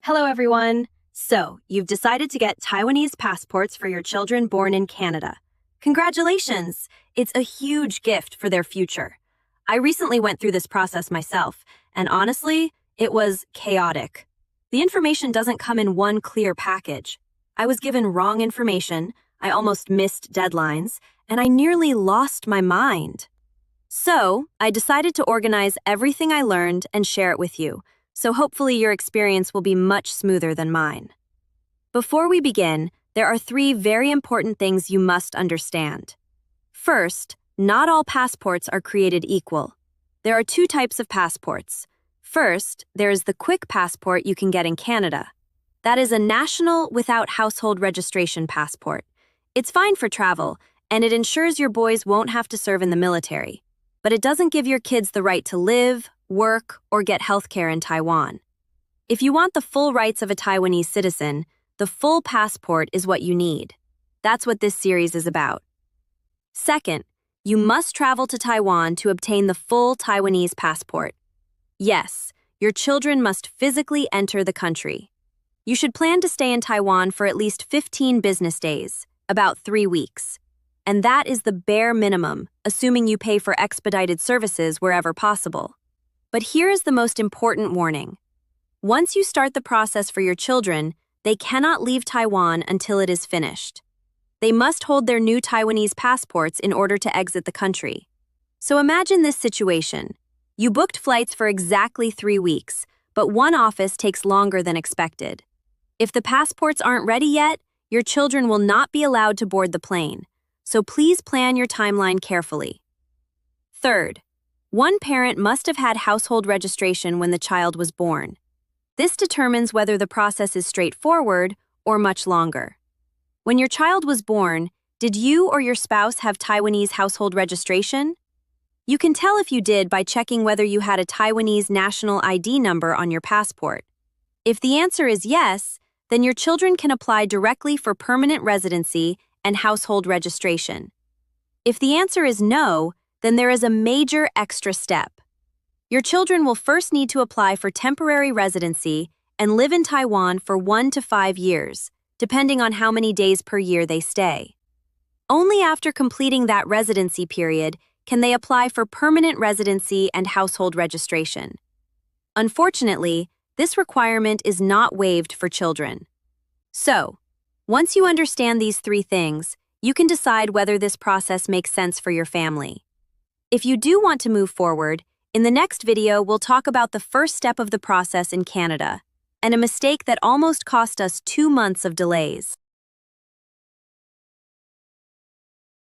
Hello, everyone. So, you've decided to get Taiwanese passports for your children born in Canada. Congratulations! It's a huge gift for their future. I recently went through this process myself, and honestly, it was chaotic. The information doesn't come in one clear package. I was given wrong information, I almost missed deadlines, and I nearly lost my mind. So, I decided to organize everything I learned and share it with you. So hopefully your experience will be much smoother than mine. Before we begin, there are 3 very important things you must understand. First, not all passports are created equal. There are 2 types of passports. First, there is the quick passport you can get in Canada. That is a national without household registration passport. It's fine for travel, and it ensures your boys won't have to serve in the military. But it doesn't give your kids the right to live, work, or get healthcare in Taiwan. If you want the full rights of a Taiwanese citizen, the full passport is what you need. That's what this series is about. Second, you must travel to Taiwan to obtain the full Taiwanese passport. Yes, your children must physically enter the country. You should plan to stay in Taiwan for at least 15 business days, about 3 weeks. And that is the bare minimum, assuming you pay for expedited services wherever possible. But here is the most important warning. Once you start the process for your children, they cannot leave Taiwan until it is finished. They must hold their new Taiwanese passports in order to exit the country. So imagine this situation. You booked flights for exactly 3 weeks, but one office takes longer than expected. If the passports aren't ready yet, your children will not be allowed to board the plane. So please plan your timeline carefully. Third, one parent must have had household registration when the child was born. This determines whether the process is straightforward or much longer. When your child was born, did you or your spouse have Taiwanese household registration? You can tell if you did by checking whether you had a Taiwanese national ID number on your passport. If the answer is yes, then your children can apply directly for permanent residency and household registration. If the answer is no, then there is a major extra step. Your children will first need to apply for temporary residency and live in Taiwan for 1 to 5 years, depending on how many days per year they stay. Only after completing that residency period can they apply for permanent residency and household registration. Unfortunately, this requirement is not waived for children. So, once you understand these 3 things, you can decide whether this process makes sense for your family. If you do want to move forward, in the next video we'll talk about the first step of the process in Canada, and a mistake that almost cost us 2 months of delays.